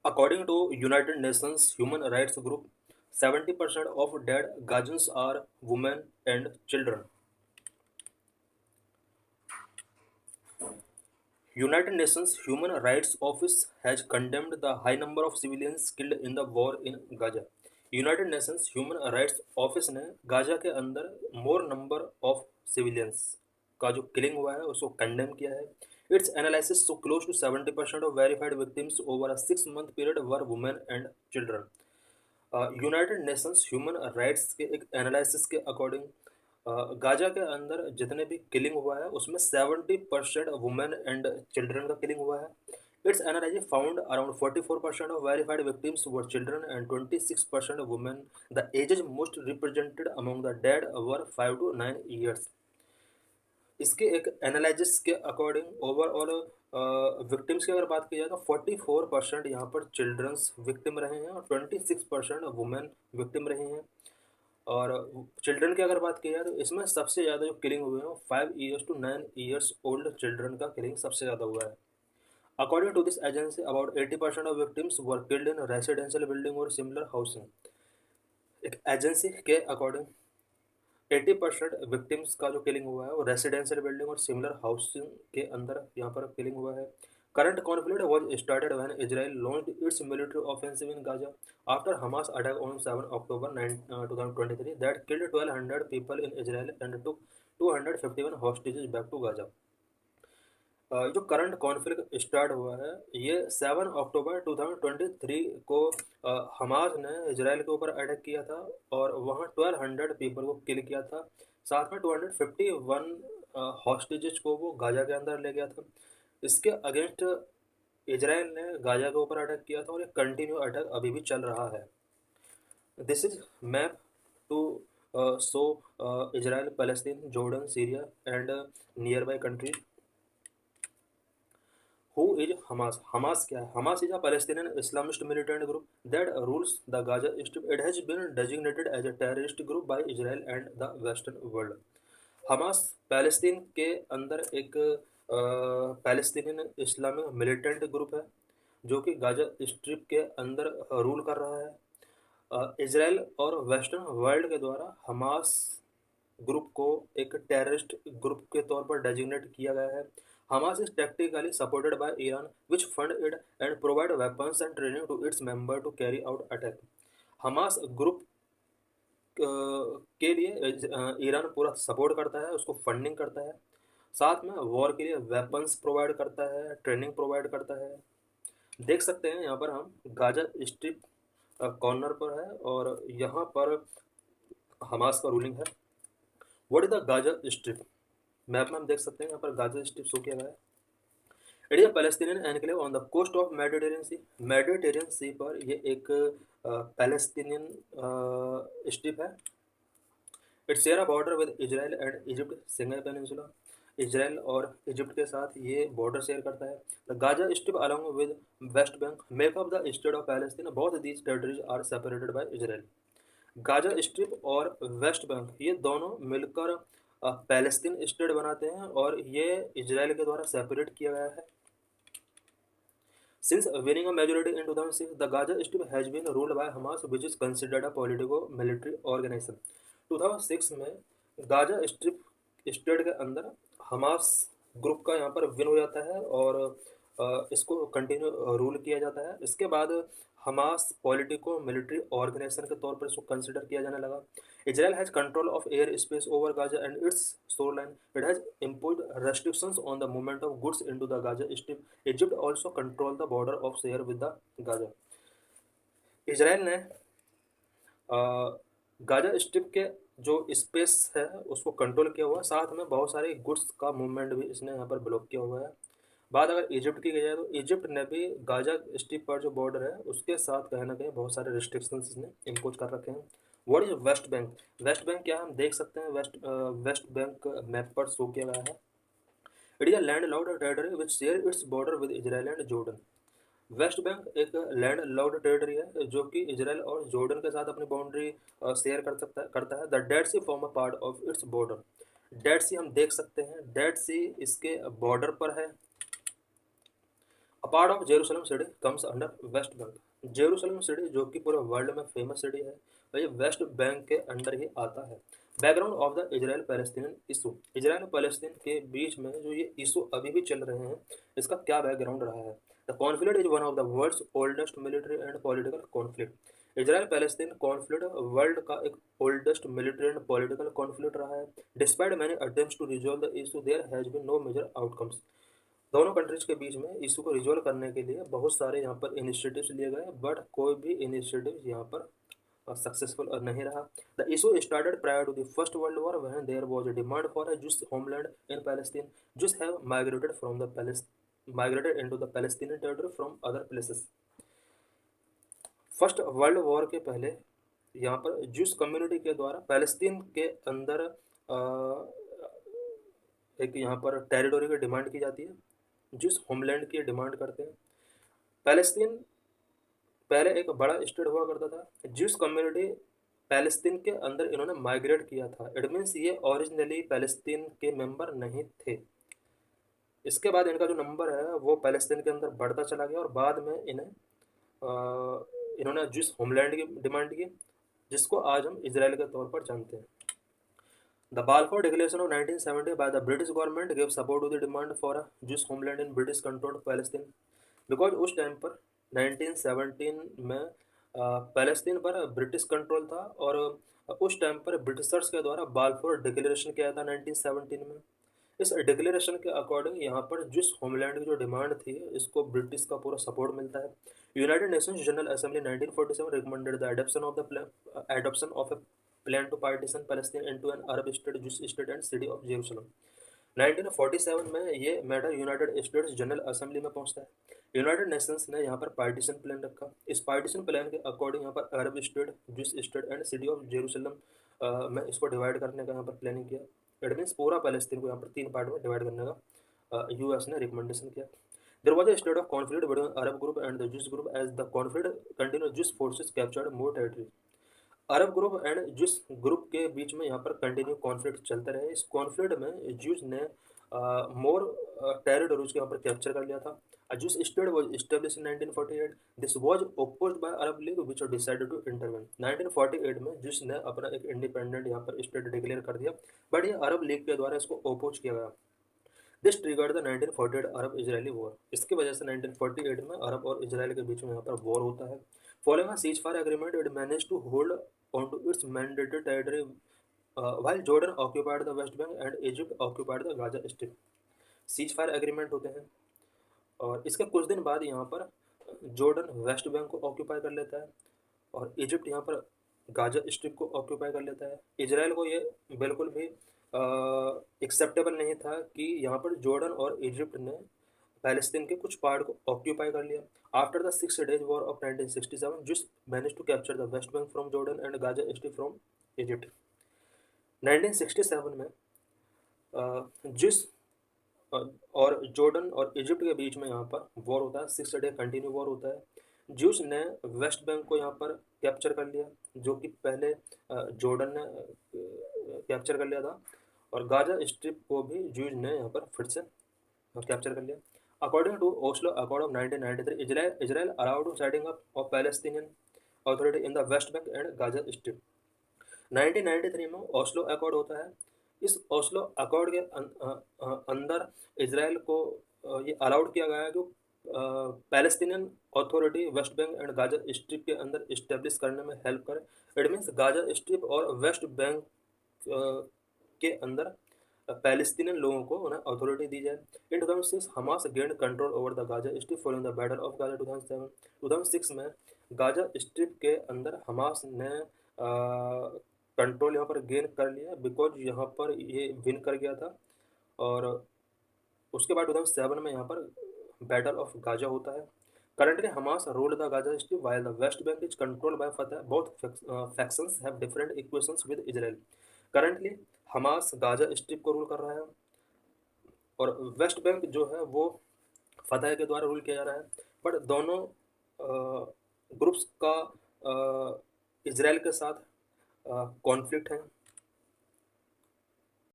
According to United Nations Human Rights Group, 70% of dead Gazans are women and children. United Nations Human Rights Office has condemned the high number of civilians killed in the war in Gaza. United Nations human rights office ने Gaza के अंदर मोर number of civilians का जो killing हुआ है उसको condemn किया है. It's analysis so close to 70% of verified victims over a 6 month period were women and children. United Nations human rights के एक एनालिसिस के अकॉर्डिंग गाजा के अंदर जितने भी किलिंग हुआ है उसमें 70% वुमेन एंड चिल्ड्रन का किलिंग हुआ है. It's analysis found around 44% of verified victims were children and 26% women. The edges most represented among the dead were 5 to 9 years. इसके एक एनालिसिस के अकॉर्डिंग ओवरऑल विक्टिम्स की अगर बात की जाए तो 44% यहाँ पर चिल्ड्रंस विक्टिम रहे हैं और 26% वुमेन विक्टिम रहे हैं. और चिल्ड्रन की अगर बात की जाए तो इसमें सबसे ज़्यादा जो किलिंग हुए हैं 5 years to 9 years old children का किलिंग सबसे ज़्यादा हुआ है. According to this agency about 80% of victims were killed in residential building और सिमिलर हाउसिंग. एक एजेंसी के अकॉर्डिंग 80% विक्टिम्स का जो किलिंग हुआ है वो रेसिडेंशियल बिल्डिंग और सिमिलर हाउसिंग के अंदर यहाँ पर किलिंग हुआ है. Current conflict was started when Israel launched its military offensive in Gaza after Hamas attack on 7 October 2023 that killed 1,200 people in Israel and took 251 hostages back to Gaza. जो current conflict start हुआ है ये 7 अक्टूबर 2023 को Hamas ने Israel के ऊपर attack किया था और वहाँ 1200 पीपल को किल किया था. साथ में 251 हॉस्टेजेस को वो गाजा के अंदर ले गया था. इसके अगेंस्ट इसराइल ने गाजा के ऊपर अटैक किया था और ये कंटिन्यू अटैक अभी भी चल रहा है. This is map to show Israel, Palestine, Jordan, Syria and nearby country. Who is Hamas? Hamas क्या है? Hamas is a Palestinian Islamist militant group that rules the Gaza Strip. It has been designated as a terrorist group by Israel and the Western world. Hamas Palestine के अंदर एक Palestinian Islamic militant group है जो कि Gaza strip के अंदर rule कर रहा है. इसराइल और वेस्टर्न वर्ल्ड के द्वारा हमास ग्रुप को एक टेररिस्ट ग्रुप के तौर पर डेजिग्नेट किया गया है. Hamas is tactically supported by Iran, which fund it and provide weapons and training to its member to carry out attack. Hamas group के लिए ईरान पूरा सपोर्ट करता है, उसको फंडिंग करता है, साथ में वॉर के लिए वेपन्स प्रोवाइड करता है, ट्रेनिंग प्रोवाइड करता है. देख सकते हैं यहाँ पर हम गाजा स्ट्रिप कॉर्नर पर है और यहाँ पर हमास का रूलिंग है. What is the Gaza strip? Map में हम देख सकते हैं यहाँ पर गाजा स्ट्रिप शो किया गया है. It is a Palestinian enclave on the coast of Mediterranean sea. Mediterranean sea पर ये एक पैलेस्टीनियन स्ट्रिप है. It's share a border with Israel and Egypt, Sinai peninsula. Israel और इजिप्ट के साथ ये बॉर्डर शेयर करता है. The Gaza strip along with West Bank make up the state of Palestine. Both these territories are separated by Israel. Gaza strip और West Bank ये दोनों मिलकर पैलेस्तीन स्टेट बनाते हैं और ये इजराइल के द्वारा सेपरेट किया गया है. Since winning a majority in 2006, the Gaza Strip has been ruled by Hamas, which is considered a politico-military organization. 2006 में गाजा स्ट्रिप स्टेट के अंदर हमास ग्रुप का यहाँ पर विन हो जाता है और इसको कंटिन्यू रूल किया जाता है. इसके बाद हमास पॉलिटिको मिलिट्री ऑर्गेनाइजेशन के तौर पर इसको कंसिडर किया जाने लगा. Israel has control of air space over Gaza and its shoreline. It has imposed restrictions on the movement of goods into the Gaza Strip. Egypt also control the border of share with the Gaza. Israel ने Gaza strip के जो space है उसको control किया हुआ है, साथ में बहुत सारे गुड्स का मूवमेंट भी इसने यहाँ पर ब्लॉक किया हुआ है. बात अगर इजिप्ट की जाए तो इजिप्ट ने भी गाजा स्ट्रिप पर जो बॉर्डर है उसके साथ कहीं ना कहीं बहुत सारे रिस्ट्रिक्शंस इसने इम्पोज कर रखे हैं. What is West Bank? West Bank क्या हम देख सकते हैं वेस्ट बैंक मैप पर शो किया गया है. It is a land locked territory which share its border with Israel and Jordan. West Bank एक लैंड लॉक्ड टेरिटरी है जो कि इजराइल और जॉर्डन के साथ अपनी बाउंड्री शेयर करता है. The Dead Sea form a part of its border. Dead Sea हम देख सकते हैं, डेड सी इसके बॉर्डर पर है. Part of Jerusalem city comes under West Bank. Jerusalem city जो कि पूरे वर्ल्ड में फेमस सिटी है, वह वेस्ट बैंक के अंडर ही आता है। Background of the Israel Palestine issue. Israel और पैलेस्टीन के बीच में जो ये इशू अभी भी चल रहे हैं, इसका क्या बैकग्राउंड रहा है। The conflict is one of the world's oldest military and political conflict. Israel Palestine conflict world का एक oldest military and political conflict रहा है। Despite many attempts to resolve the issue, there has been no major outcomes. दोनों countries के बीच में issue को resolve करने के लिए बहुत सारे यहाँ पर इनिशिएटिव्स लिए गए, बट कोई भी इनिशिएटिव यहाँ पर सक्सेसफुल नहीं रहा। The issue started prior to the first world war when there was a demand for a Jews homeland in Palestine. Jews have migrated into the Palestinian territory from other places. First world war के पहले यहाँ पर juice community के द्वारा Palestine के अंदर एक यहाँ पर टेरिटोरी की डिमांड की जाती है, जिस होमलैंड की डिमांड करते हैं। पैलेस्तीन पहले एक बड़ा स्टेट हुआ करता था। जिस कम्युनिटी पैलेस्तीन के अंदर इन्होंने माइग्रेट किया था, इट मीन्स ये ओरिजिनली पैलेस्तीन के मेंबर नहीं थे। इसके बाद इनका जो नंबर है वो पैलेस्तीन के अंदर बढ़ता चला गया और बाद में इन्होंने जिस होमलैंड की डिमांड की, जिसको आज हम इजराइल के तौर पर जानते हैं। The Balfour Declaration of 1970 by the British government gave support to the demand for a Jewish homeland in British controlled Palestine, because उस टाइम पर 1917 में पैलेस्तीन पर ब्रिटिश कंट्रोल था और उस टाइम पर ब्रिटिशर्स के द्वारा बाल्फोर डिक्लेरेशन किया था 1917 में। इस डिक्लेरेशन के अकॉर्डिंग यहाँ पर जिस होमलैंड की जो डिमांड थी, इसको ब्रिटिश का पूरा सपोर्ट मिलता है। United Nations general assembly 1947 recommended the adoption of a plan to partition Palestine into an Arab state, Jewish state and city of Jerusalem। 1947 में ये matter United states general assembly में पहुंचता है। यूनाइटेड नेशंस ने यहाँ पर पार्टीशन प्लान रखा। इस पार्टीशन प्लान के अकॉर्डिंग यहाँ पर Arab state, Jewish state and city of Jerusalem में इसको डिवाइड करने का यहाँ पर प्लानिंग किया। इट मीन्स पूरा पैलेस्तीन को यहाँ पर 3 पार्ट में डिवाइड करने का यूएस ने रिकमेंडेशन किया। There was a state of conflict between Arab group and the Jewish group as the conflict continued. Jewish forces captured more territory। Arab group and juice group के बीच में यहाँ पर कंटिन्यू कॉन्फ्लिक्ट चलते रहे। इस कॉन्फ्लिक्ट में ज्यूस ने मोर टेरिटोरीज को यहाँ पर कैप्चर कर लिया था। Jews state was establish in 1948। This was opposed by Arab League which decided to intervene. 1948 में ज्यूस ने अपना एक इंडिपेंडेंट यहाँ पर स्टेट डिक्लेयर कर दिया, बट ये अरब लीग के द्वारा इसको अपोज किया गया। This triggered the 1948 Arab Israeli war. इसकी वजह से 1948 में अरब और इजराइल के बीच में यहाँ पर वॉर होता है। Following a ceasefire agreement, it managed to hold onto its mandated territory while Jordan occupied the West Bank and Egypt occupied the Gaza Strip। Cease fire agreement होते हैं और इसके कुछ दिन बाद यहाँ पर जॉर्डन वेस्ट बैंक को ऑक्यूपाई कर लेता है और इजिप्ट यहाँ पर गाजा स्ट्रिप को ऑक्यूपाई कर लेता है। इजराइल को ये बिल्कुल भी एक्सेप्टेबल नहीं था कि यहाँ पर जॉर्डन और इजिप्ट ने पैलेस्तीन के कुछ पार्ट को ऑक्यूपाई कर लिया। After the 6 days war of 1967, जिस manage to capture the West Bank from Jordan and Gaza Strip from Egypt. 1967 में जिस और जॉर्डन और इजिप्ट के बीच में यहाँ पर वॉर होता है, 6 डे कंटिन्यू वॉर होता है। ज्यूस ने वेस्ट बैंक को यहाँ पर कैप्चर कर लिया, जो कि पहले जॉर्डन ने कैप्चर कर लिया था, और गाजा स्ट्रिप को भी ज्यूज ने यहाँ पर फिर से कैप्चर कर लिया। According to Oslo Accord of 1993, Israel allowed to setting up of Palestinian Authority in the West Bank and Gaza Strip। 1993 में ओस्लो अकॉर्ड होता है। इस ओस्लो अकॉर्ड के अंदर इजराइल को ये अलाउड किया गया है कि Palestinian authority West Bank and Gaza strip के अंदर इस्टेब्लिश करने में हेल्प करे। इट मीन्स गाजा स्ट्रिप और वेस्ट बैंक के अंदर पैलेस्टीनियन लोगों को उन्हें अथॉरिटी दी जाए। इन 2006 Hamas gained control over the Gaza strip following the battle of Gaza 2007। 2006 में गाजा स्ट्रिप के अंदर हमास ने कंट्रोल यहाँ पर गेन कर लिया, बिकॉज यहाँ पर ये विन कर गया था। और उसके बाद 2007 में यहाँ पर बैटल ऑफ गाजा होता है। Currently Hamas rule the Gaza strip while the West Bank is controlled by Fatah। both factions have different equations with Israel। Currently Hamas Gaza strip को रूल कर रहा है और वेस्ट बैंक जो है वो फतह के द्वारा रूल किया जा रहा है, बट दोनों ग्रुप्स का इजराइल के साथ कॉन्फ्लिक्ट है।